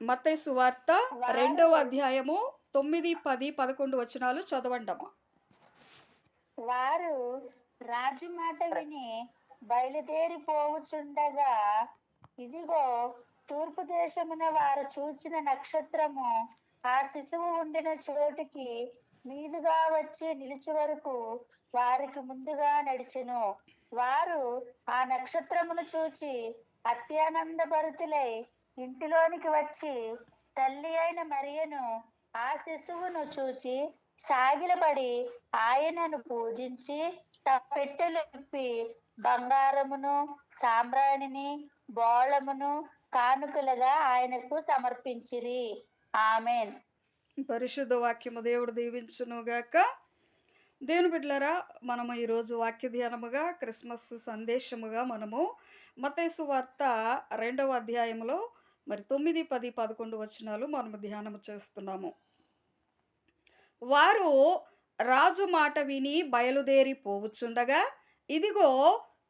మత్తయి సువార్త వారు 2వ అధ్యాయము 9, 10, 11 వచనాలు చదవండమ్మా. వారు రాజు మాట విని బయలుదేరిపోవుచుండగా, ఇదిగో తూర్పు దేశమున వారు చూచిన నక్షత్రము ఆ శిశువు ఉండిన చోటికి మీదుగా వచ్చి నిలిచి వరకు వారికి ముందుగా నడిచెను. వారు ఆ నక్షత్రమును చూచి అత్యానందభరితులై ఇంటిలోనికి వచ్చి తల్లి అయిన మరియను ఆ శిశువును చూచి సాగిలపడి ఆయనను పూజించి తమ పెట్టెలు విప్పి బంగారమును సాంబ్రాణిని బోళమును కానుకలుగా ఆయనకు సమర్పించిరి. ఆమెన్. పరిశుద్ధ వాక్యము దేవుడు దీవించునుగాక. దేవుని బిడ్డలారా, మనము ఈరోజు వాక్య ధ్యానముగా క్రిస్మస్ సందేశముగా మనము మత్తయి సువార్త 2వ అధ్యాయంలో 9, 10, 11 వచనాలు మనము ధ్యానము చేస్తున్నాము. వారు రాజు మాట విని బయలుదేరి పోవుచుండగా, ఇదిగో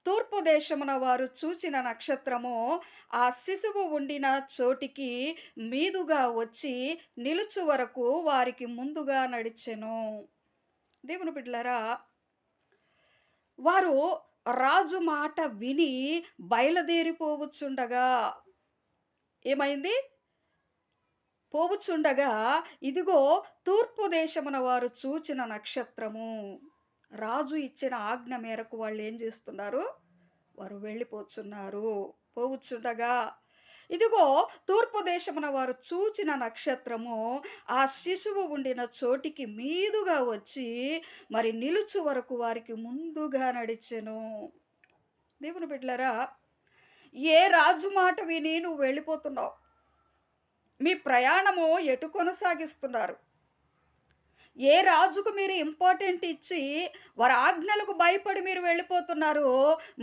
తూర్పు దేశమున వారు చూచిన నక్షత్రము ఆ శిశువు ఉండిన చోటికి మీదుగా వచ్చి నిలుచు వరకు వారికి ముందుగా నడిచెను. దేవుని బిడ్డలారా, వారు రాజు మాట విని బయలుదేరిపోవచ్చుండగా ఏమైంది? పోవుచుండగా ఇదిగో తూర్పు దేశమున వారు చూచిన నక్షత్రము. రాజు ఇచ్చిన ఆజ్ఞ మేరకు వాళ్ళు ఏం చేస్తున్నారు? వారు వెళ్ళిపోతున్నారు. పోవుచుండగా ఇదిగో తూర్పు దేశమున వారు చూచిన నక్షత్రము ఆ శిశువు ఉండిన చోటికి మీదుగా వచ్చి నిలుచు వరకు వారికి ముందుగా నడిచెను. దేవుని బిడ్డలారా, ఏ రాజు మాట విని నువ్వు వెళ్ళిపోతున్నావు? మీ ప్రయాణము ఎటు కొనసాగిస్తున్నారు? ఏ రాజుకు మీరు ఇంపార్టెంట్ ఇచ్చి వారి ఆజ్ఞలకు భయపడి మీరు వెళ్ళిపోతున్నారో,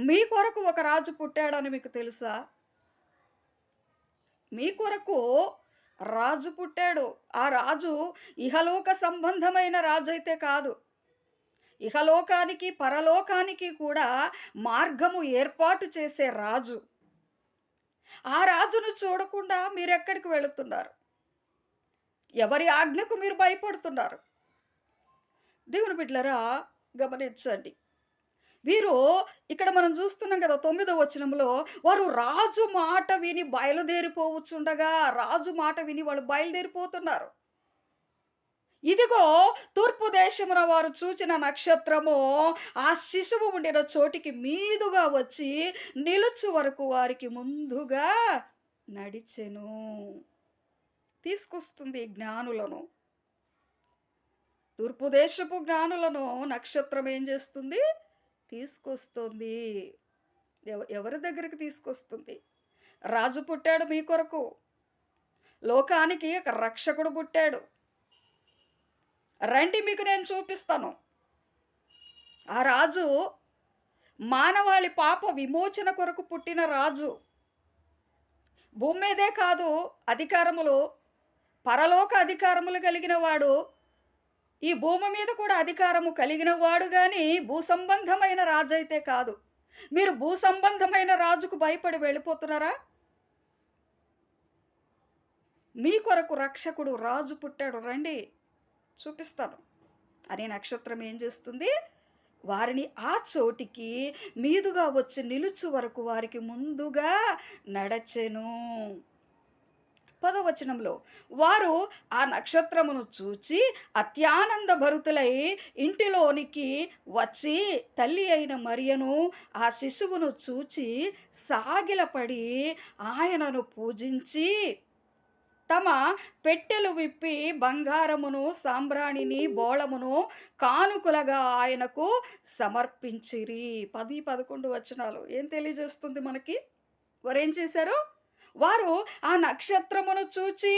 మీ కొరకు ఒక రాజు పుట్టాడని మీకు తెలుసా? మీ కొరకు రాజు పుట్టాడు. ఆ రాజు ఇహలోక సంబంధమైన రాజు అయితే కాదు, ఇహలోకానికి పరలోకానికి కూడా మార్గము ఏర్పాటు చేసే రాజు. ఆ రాజును చూడకుండా మీరు ఎక్కడికి వెళుతున్నారు? ఎవరి ఆజ్ఞకు మీరు భయపడుతున్నారు? దేవుని బిడ్డలారా, గమనించండి. వీరు ఇక్కడ మనం చూస్తున్నాం కదా, 9వ వచనంలో వారు రాజు మాట విని బయలుదేరిపోవచ్చుండగా, రాజు మాట విని వాళ్ళు బయలుదేరిపోతున్నారు. ఇదిగో తూర్పు దేశమున వారు చూచిన నక్షత్రము ఆ శిశువు ఉండిన చోటికి మీదుగా వచ్చి నిలుచు వరకు వారికి ముందుగా నడిచెను. తీసుకొస్తుంది జ్ఞానులను, తూర్పు దేశపు జ్ఞానులను నక్షత్రం ఏం చేస్తుంది? తీసుకొస్తుంది. ఎవరి దగ్గరికి తీసుకొస్తుంది? రాజు పుట్టాడు మీ కొరకు, లోకానికి ఒక రక్షకుడు పుట్టాడు. రండి, మీకు నేను చూపిస్తాను. ఆ రాజు మానవాళి పాప విమోచన కొరకు పుట్టిన రాజు. భూమి మీదే కాదు, అధికారములు, పరలోక అధికారములు కలిగిన వాడు, ఈ భూమి మీద కూడా అధికారము కలిగిన వాడు. కానీ భూ సంబంధమైన రాజు అయితే కాదు. మీరు భూ సంబంధమైన రాజుకు భయపడి వెళ్ళిపోతున్నారా? మీ కొరకు రక్షకుడు రాజు పుట్టాడు, రండి చూపిస్తాను అనే నక్షత్రం ఏం చేస్తుంది? వారిని ఆ చోటికి మీదుగా వచ్చి నిలుచు వరకు వారికి ముందుగా నడచెను. 10వ వచనంలో వారు ఆ నక్షత్రమును చూచి అత్యానంద భరితులై ఇంటిలోనికి వచ్చి తల్లి అయిన మరియను ఆ శిశువును చూచి సాగిలపడి ఆయనను పూజించి తమ పెట్టెలు విప్పి బంగారమును సాంబ్రాణిని బోళమును కానుకలుగా ఆయనకు సమర్పించిరి. 10, 11 వచనాలు ఏం తెలియజేస్తుంది మనకి? వారు ఏం చేశారు? వారు ఆ నక్షత్రమును చూచి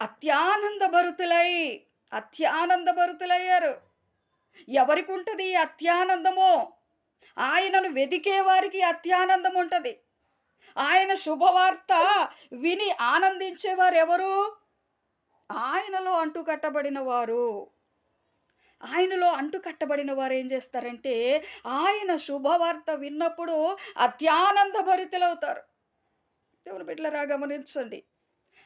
అత్యానందభరితులయ్యారు. ఎవరికి ఉంటుంది ఈ అత్యానందము? ఆయనను వెదికే వారికి అత్యానందం ఉంటుంది. ఆయన శుభవార్త విని ఆనందించేవారు ఎవరు? ఆయనలో అంటుకట్టబడిన వారు. ఆయనలో అంటుకట్టబడిన వారు ఏం చేస్తారంటే, ఆయన శుభవార్త విన్నప్పుడు అత్యానంద భరితులవుతారు. దేవుని బిడ్డలారా గమనించండి.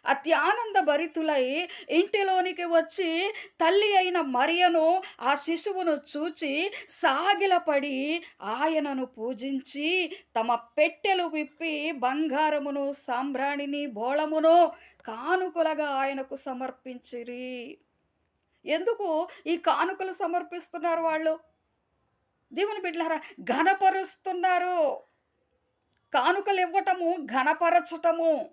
అత్యానంద భరితులై ఇంటిలోనికి వచ్చి తల్లి అయిన మరియను, ఆ శిశువును చూచి సాగిలపడి ఆయనను పూజించి తమ పెట్టెలు విప్పి బంగారమును, సాంబ్రాణిని, బోళమును కానుకలుగా ఆయనకు సమర్పించిరి. ఎందుకు ఈ కానుకలు సమర్పిస్తున్నారు వాళ్ళు? దేవుని బిడ్డలారా ఘనపరుస్తున్నారు. కానుకలు ఇవ్వటము ఘనపరచటము.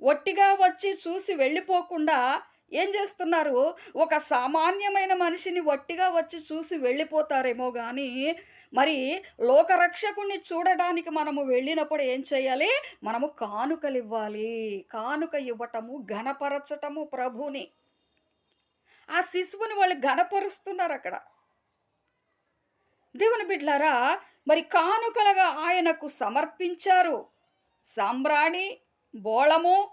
ఒట్టిగా వచ్చి చూసి వెళ్ళిపోకుండా ఏం చేస్తున్నారు? ఒక సామాన్యమైన మనిషిని ఒట్టిగా వచ్చి చూసి వెళ్ళిపోతారేమో గానీ, మరి లోకరక్షకుడిని చూడడానికి మనము వెళ్ళినప్పుడు ఏం చేయాలి? మనము కానుకలివ్వాలి. కానుక ఇవ్వటము, ఘనపరచటము ప్రభువుని. ఆ శిశువుని వాళ్ళు ఘనపరుస్తున్నారక్కడ. దేవుని బిడ్డలారా, మరి కానుకలుగా ఆయనకు సమర్పించారు. సాంబ్రాణి, బోళము.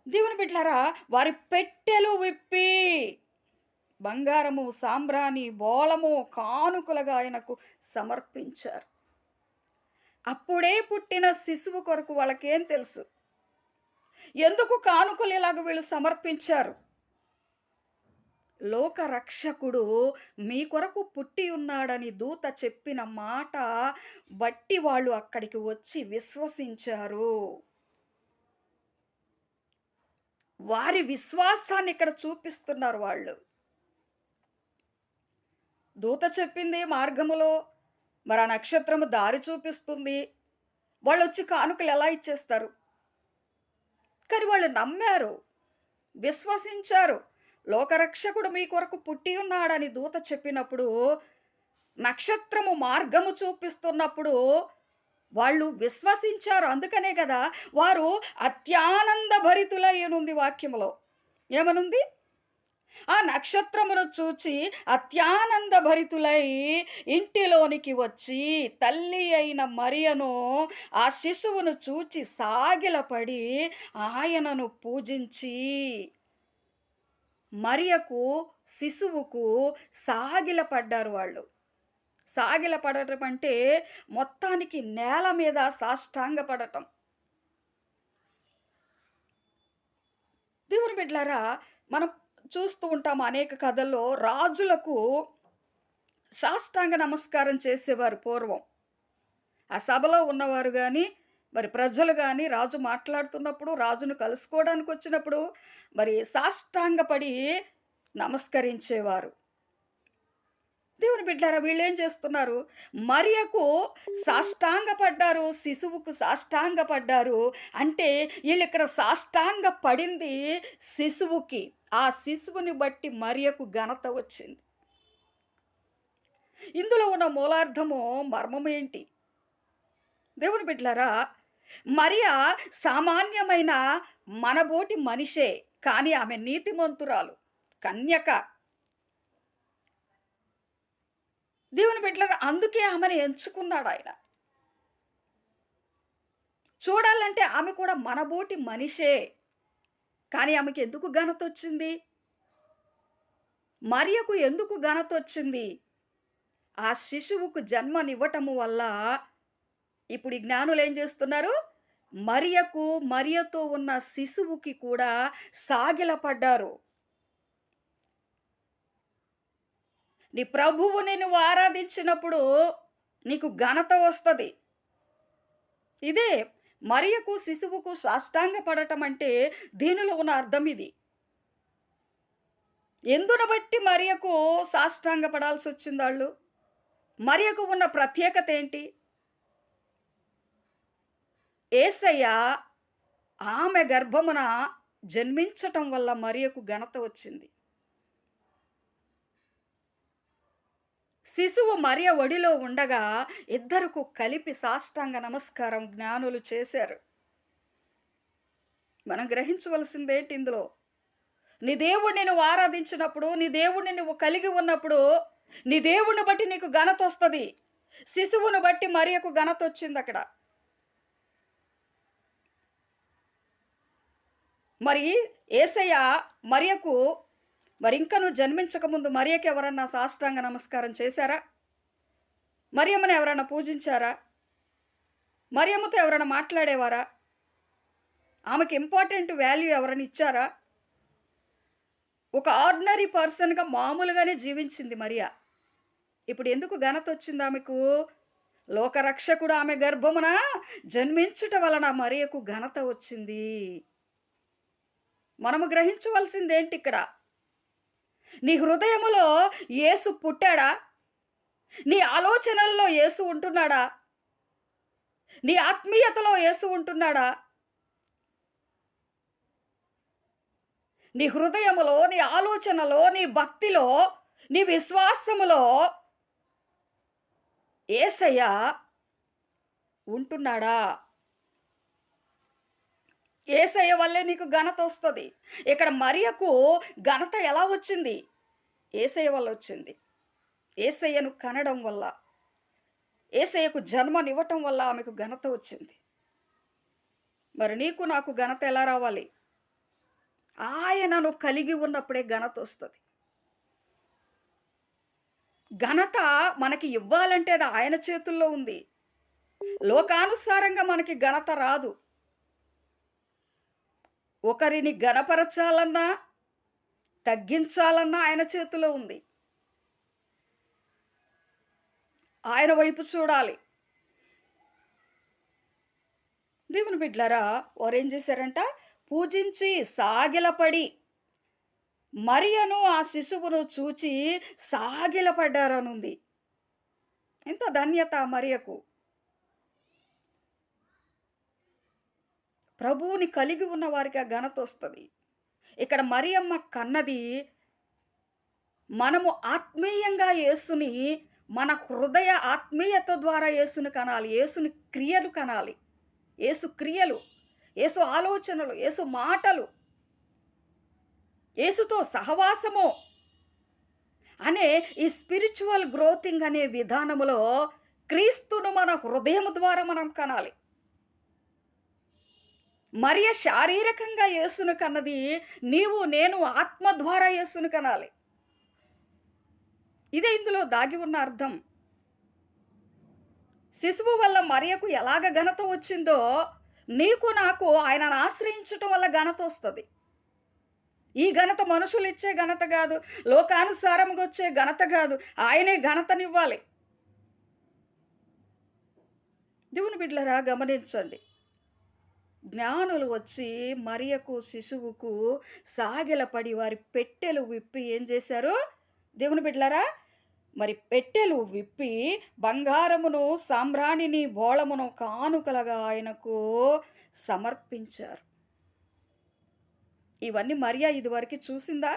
దేవుని బిడ్డలారా, వారి పెట్టెలు విప్పి బంగారము, సాంబ్రాణి, బోళము కానుకలుగా ఆయనకు సమర్పించారు. అప్పుడే పుట్టిన శిశువు కొరకు వాళ్ళకేం తెలుసు? ఎందుకు కానుకలు ఇలాగ వీళ్ళు సమర్పించారు? లోకరక్షకుడు మీ కొరకు పుట్టి ఉన్నాడని దూత చెప్పిన మాట బట్టి వాళ్ళు అక్కడికి వచ్చి విశ్వసించారు. వారి విశ్వాసాన్ని ఇక్కడ చూపిస్తున్నారు వాళ్ళు. దూత చెప్పింది మార్గములో, మరి ఆ నక్షత్రము దారి చూపిస్తుంది. వాళ్ళొచ్చి కానుకలు ఎలా ఇచ్చేస్తారు? కానీ వాళ్ళు నమ్మారు, విశ్వసించారు. లోకరక్షకుడు మీ కొరకు పుట్టి ఉన్నాడని దూత చెప్పినప్పుడు, నక్షత్రము మార్గము చూపిస్తున్నప్పుడు వాళ్ళు విశ్వసించారు. అందుకనే కదా వారు అత్యానంద భరితులై ఉంది వాక్యములో. ఏమనుంది? ఆ నక్షత్రమును చూచి అత్యానంద భరితులై ఇంటిలోనికి వచ్చి తల్లి అయిన మరియను, ఆ శిశువును చూచి సాగిలపడి ఆయనను పూజించి మరియకు, శిశువుకు సాగిలపడ్డారు వాళ్ళు. సాగిలపడటం అంటే మొత్తానికి నేల మీద సాష్టాంగపడటం. దేవుని బిడ్డలారా, మనం చూస్తూ ఉంటాం అనేక కథల్లో రాజులకు సాష్టాంగ నమస్కారం చేసేవారు పూర్వం. ఆ సభలో ఉన్నవారు గాని, మరి ప్రజలు గాని, రాజు మాట్లాడుతున్నప్పుడు, రాజును కలుసుకోవడానికి వచ్చినప్పుడు మరి సాష్టాంగపడి నమస్కరించేవారు. దేవుని బిడ్డలారా, వీళ్ళేం చేస్తున్నారు? మరియకు సాష్టాంగపడ్డారు, శిశువుకు సాష్టాంగపడ్డారు. అంటే వీళ్ళిక్కడ సాష్టాంగ పడింది శిశువుకి. ఆ శిశువుని బట్టి మరియకు ఘనత వచ్చింది. ఇందులో ఉన్న మూలార్థము, మర్మం ఏంటి? దేవుని బిడ్డలారా, మరియా సామాన్యమైన మనబోటి మనిషే, కానీ ఆమె నీతిమంతురాలు, కన్యక. దేవుని బిడ్డలారా, అందుకే ఆమెను ఎంచుకున్నాడు ఆయన. చూడాలంటే ఆమె కూడా మనబోటి మనిషే, కానీ ఆమెకి ఎందుకు ఘనత వచ్చింది? మరియకు ఎందుకు ఘనత వచ్చింది? ఆ శిశువుకు జన్మనివ్వటము వల్ల ఇప్పుడు ఈ జ్ఞానులు ఏం చేస్తున్నారు? మరియకు, మరియతో ఉన్న శిశువుకి కూడా సాగిలపడ్డారు. నీ ప్రభువుని నువ్వు ఆరాధించినప్పుడు నీకు ఘనత వస్తది. ఇదే మరియకు, శిశువుకు సాష్టాంగపడటం అంటే దీనిలో ఉన్న అర్థం ఇది. ఎందును బట్టి మరియకు సాష్టాంగపడాల్సి వచ్చింది వాళ్ళు? మరియకు ఉన్న ప్రత్యేకత ఏంటి? యేసయ్య ఆమె గర్భమున జన్మించటం వల్ల మరియకు ఘనత వచ్చింది. శిశువు మరియ ఒడిలో ఉండగా ఇద్దరుకు కలిపి సాష్టాంగ నమస్కారం జ్ఞానులు చేశారు. మనం గ్రహించవలసిందేంటి ఇందులో? నీ దేవుణ్ణి నువ్వు ఆరాధించినప్పుడు, నీ దేవుణ్ణి నువ్వు కలిగి ఉన్నప్పుడు, నీ దేవుణ్ణి బట్టి నీకు ఘనత వస్తుంది. శిశువును బట్టి మరియకు ఘనత వచ్చింది అక్కడ. మరి యేసయ్య మరియకు మరి ఇంకా నువ్వు జన్మించక ముందు మరియకి ఎవరన్నా సాష్టాంగ నమస్కారం చేశారా? మరియమ్మని ఎవరైనా పూజించారా? మరియమ్మతో ఎవరైనా మాట్లాడేవారా? ఆమెకి ఇంపార్టెంట్ వాల్యూ ఎవరైనా ఇచ్చారా? ఒక ఆర్డినరీ పర్సన్‌గా మామూలుగానే జీవించింది మరియ. ఇప్పుడు ఎందుకు ఘనత వచ్చింది ఆమెకు? లోకరక్షకుడు ఆమె గర్భమున జన్మించుట వలన మరియకు ఘనత వచ్చింది. మనము గ్రహించవలసిందేంటి ఇక్కడ? నీ హృదయములో యేసు పుట్టాడా? నీ ఆలోచనల్లో యేసు ఉంటున్నాడా? నీ ఆత్మీయతలో యేసు ఉంటున్నాడా? నీ హృదయములో, నీ ఆలోచనలో, నీ భక్తిలో, నీ విశ్వాసములో యేసయ్య ఉంటున్నాడా? యేసయ్య వల్లే నీకు ఘనత వస్తది. ఇక్కడ మరియకు ఘనత ఎలా వచ్చింది? యేసయ్య వల్ల వచ్చింది. యేసయ్యను కనడం వల్ల, యేసయ్యకు జన్మనివ్వటం వల్ల ఆమెకు ఘనత వచ్చింది. మరి నీకు నాకు ఘనత ఎలా రావాలి? ఆయనను కలిగి ఉన్నప్పుడే ఘనత వస్తది. ఘనత మనకి ఇవ్వాలంటే అది ఆయన చేతుల్లో ఉంది. లోకానుసారంగా మనకి ఘనత రాదు. ఒకరిని ఘనపరచాలన్నా, తగ్గించాలన్నా ఆయన చేతిలో ఉంది. ఆయన వైపు చూడాలి. దేవుని బిడ్డలారా, వారేం చేశారంట? పూజించి సాగిలపడి మరియను ఆ శిశువును చూచి సాగిలపడ్డారనుంది. ఎంత ధన్యత మరియకు. ప్రభువుని కలిగి ఉన్న వారికి ఆ ఘనత వస్తది. ఇక్కడ మరియమ్మ కన్నది మనము ఆత్మీయంగా యేసుని మన హృదయ ఆత్మీయత ద్వారా యేసుని కనాలి. యేసుని క్రియలు కనాలి. యేసు క్రియలు, యేసు ఆలోచనలు, యేసు మాటలు, యేసుతో సహవాసము అనే ఈ స్పిరిచువల్ గ్రోతింగ్ అనే విధానములో క్రీస్తును మన హృదయము ద్వారా మనం కనాలి. మరియ శారీరకంగా యేసును కన్నది, నీవు నేను ఆత్మ ద్వారా యేసును కనాలి. ఇదే ఇందులో దాగి ఉన్న అర్థం. శిశువు వల్ల మరియకు ఎలాగ ఘనత వచ్చిందో, నీకు నాకు ఆయనను ఆశ్రయించటం వల్ల ఘనత వస్తుంది. ఈ ఘనత మనుషులు ఇచ్చే ఘనత కాదు, లోకానుసారంగా వచ్చే ఘనత కాదు, ఆయనే ఘనతనివ్వాలి. దేవుని బిడ్డలారా గమనించండి. జ్ఞానులు వచ్చి మరియకు శిశువుకు సాగిలపడి వారి పెట్టెలు విప్పి ఏం చేశారు? దేవుని బిడ్డలారా, మరి పెట్టెలు విప్పి బంగారమును, సాంబ్రాణిని, బోళమును కానుకలుగా ఆయనకు సమర్పించారు. ఇవన్నీ మరియ ఇదివరకు చూసిందా?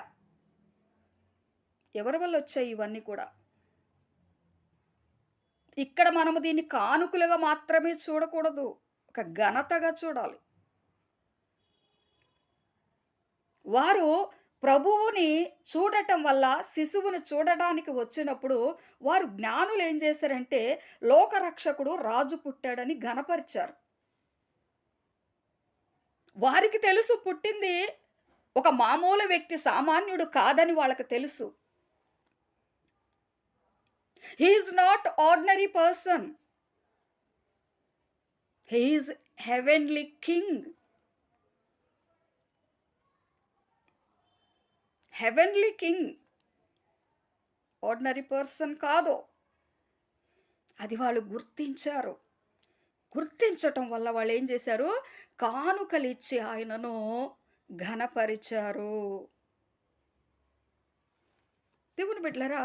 ఎవరి వల్ల వచ్చాయి ఇవన్నీ కూడా? ఇక్కడ మనము దీన్ని కానుకలుగా మాత్రమే చూడకూడదు, ఒక ఘనతగా చూడాలి. వారు ప్రభువుని చూడటం వల్ల, శిశువుని చూడడానికి వచ్చినప్పుడు వారు జ్ఞానులు ఏం చేశారంటే, లోకరక్షకుడు రాజు పుట్టాడని ఘనపరిచారు. వారికి తెలుసు పుట్టింది ఒక మామూలు వ్యక్తి, సామాన్యుడు కాదని వాళ్ళకి తెలుసు. He is not ordinary person, he is heavenly king. Heavenly king, ordinary person కాదు. అది వాళ్ళు గుర్తించారు. గుర్తించటం వల్ల వాళ్ళు ఏం చేశారు? కానుకలిచ్చి ఆయనను ఘనపరిచారు. దేవుని బిడ్డలారా,